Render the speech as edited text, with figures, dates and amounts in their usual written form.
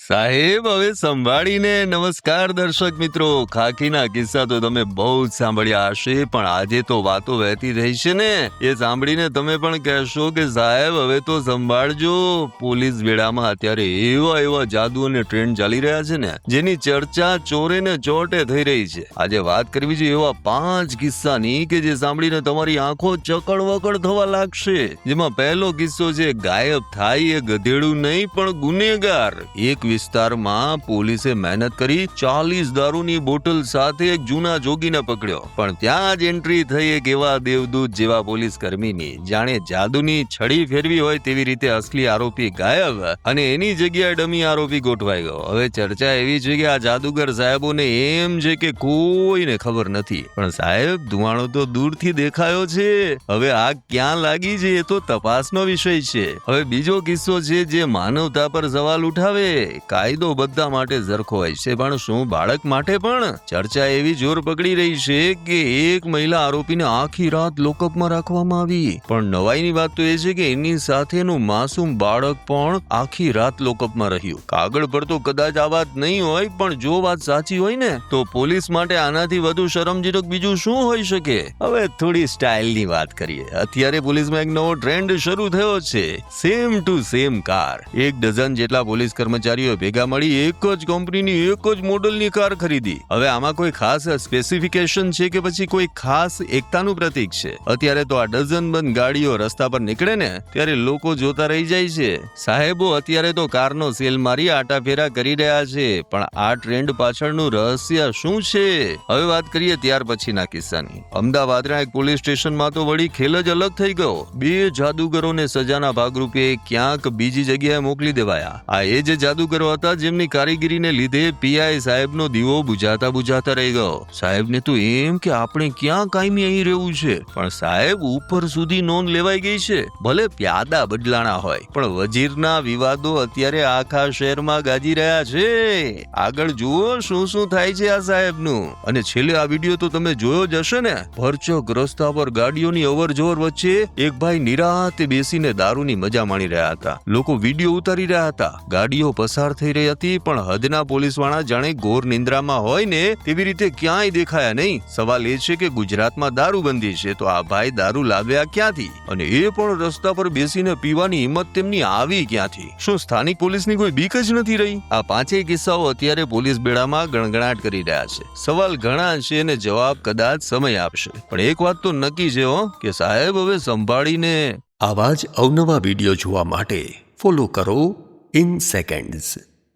સાહેબ હવે સંભાળીને નમસ્કાર દર્શક મિત્રો. ખાખીના કિસ્સા તો તમે બહુ જ સાંભળ્યા હશે, પણ આજે તો વાતો વહેતી રહી છે ને, એ સાંભળીને તમે પણ કહેશો કે સાહેબ હવે તો સંભાળજો. પોલીસ બેડામાં અત્યારે એવા જાદુ અને ટ્રેન્ડ ચાલી રહ્યા છે ને, જેની ચર્ચા ચોરે ને ચોટે થઈ રહી છે. આજે વાત કરવી છે એવા 5 કિસ્સાની કે જે સાંભળીને તમારી આંખો ચકડ-વકડ થવા લાગશે. જેમાં પહેલો કિસ્સો છે ગાયબ થાય એ ગધેડું નહીં પણ ગુનેગાર. એક વિસ્તારમાં પોલીસે મહેનત કરી 40 દારૂની બોટલ સાથે એક જૂના જોગીને પકડ્યો, પણ ત્યાં જ એન્ટ્રી થઈ એક એવા દેવદૂત જેવા પોલીસ કર્મીની. જાણે જાદુની છડી ફેરવી હોય તેવી રીતે અસલી આરોપી ગાયબ અને એની જગ્યાએ ડમી આરોપી ગોઠવાઈ ગયો. હવે ચર્ચા એવી છે કે આ જાદુગર સાહેબોને એમ છે કે કોઈને ખબર નથી, પણ સાહેબ ધુમાડો તો દૂરથી દેખાયો છે. હવે આગ ક્યાં લાગી છે એ તો તપાસનો વિષય છે. હવે બીજો કિસ્સો છે જે માનવતા પર સવાલ ઉઠાવે. કાયદો બધા માટે સરખો હોય છે, પણ શું બાળક માટે પણ? ચર્ચા એવી જોર પકડી રહી છે કે એક મહિલા આરોપીને આખી રાત લોકઅપમાં રાખવામાં આવી, પણ નવાઈની વાત તો એ છે કે એની સાથેનું માસૂમ બાળક પણ આખી રાત લોકઅપમાં રહ્યું. કાગળ પર તો કદાચ આ વાત નહીં હોય, પણ જો વાત સાચી હોય ને તો પોલીસ માટે આનાથી વધુ શરમજનક બીજું શું હોઈ શકે? હવે થોડી સ્ટાઇલની વાત કરીએ. અત્યારે પોલીસમાં એક નવો ટ્રેન્ડ શરૂ થયો છે, same to same car. 1 dozen જેટલા પોલીસ કર્મચારીઓ ભેગા મળી એક જ કંપનીની એક જ મોડલની કાર ખરીદી. હવે આમાં કોઈ ખાસ સ્પેસિફિકેશન છે કે પછી કોઈ ખાસ એકતાનું પ્રતીક છે? અત્યારે તો આ ડઝનબંધ ગાડીઓ રસ્તા પર નીકળે ને ત્યારે લોકો જોતા રહી જાય છે. સાહેબો અત્યારે તો કારનો સેલ મારી આટાફેરા કરી રહ્યા છે, પણ આ ટ્રેન્ડ પાછળનું રહસ્ય શું છે? હવે વાત કરીએ ત્યાર પછીના કિસ્સાની. અમદાવાદના એક પોલીસ સ્ટેશનમાં તો વળી ખેલ જ અલગ થઈ ગયો. 2 જાદુગરોને સજાના ભાગરૂપે ક્યાંક બીજી જગ્યાએ મોકલી દેવાયા. આ એ જ જાદુગરો હતા જેમની કારીગરીને લીધે પીઆઈ સાહેબનો દીવો બુઝાતા રહી ગયો. સાહેબને તો એમ કે આપણે ક્યાં કાયમી અહીં રહેવું છે, પણ સાહેબ ઉપર સુધી નોંધ લેવાઈ ગઈ છે. ભલે પ્યાદા બદલાણા હોય, પણ વજીરના વિવાદો અત્યારે આખા શહેરમાં ગાજી રહ્યા છે. આગળ જુઓ શું થાય છે આ સાહેબનું. અને છેલ્લે આ વિડીયો તો તમે જોયો જ હશે ને. ભરચક રસ્તા પર ગાડીઓની અવરજવર વચ્ચે એક ભાઈ નિરાંતે બેસીને દારૂની મજા માણી રહ્યા હતા. લોકો વિડીયો ઉતારી રહ્યા હતા. ગાડીઓ પસાર થઈ રહી હતી, પણ હદના પોલીસવાળા જાણે ઘોર નિંદ્રામાં હોય ને તેવી રીતે ક્યાંય દેખાયા નહીં. સવાલ એ છે કે ગુજરાતમાં દારૂબંધી છે, તો આ ભાઈ દારૂ લાવ્યા ક્યાંથી? અને એ પણ રસ્તા પર બેસીને પીવાની હિંમત તેમની આવી ક્યાંથી? શું સ્થાનિક પોલીસની કોઈ બીક જ નથી રહી? આ 5 કિસ્સાઓ અત્યારે પોલીસ બેડામાં ગણગણાટ કરી રહ્યા છે. સવાલ ઘણા છે અને જવાબ કદાચ સમય આપશે, પણ એક વાત તો નક્કી છે કે સાહેબ હવે સંભાળીને. આવા જ અવનવા વિડીયો જોવા માટે ફોલો કરો in seconds.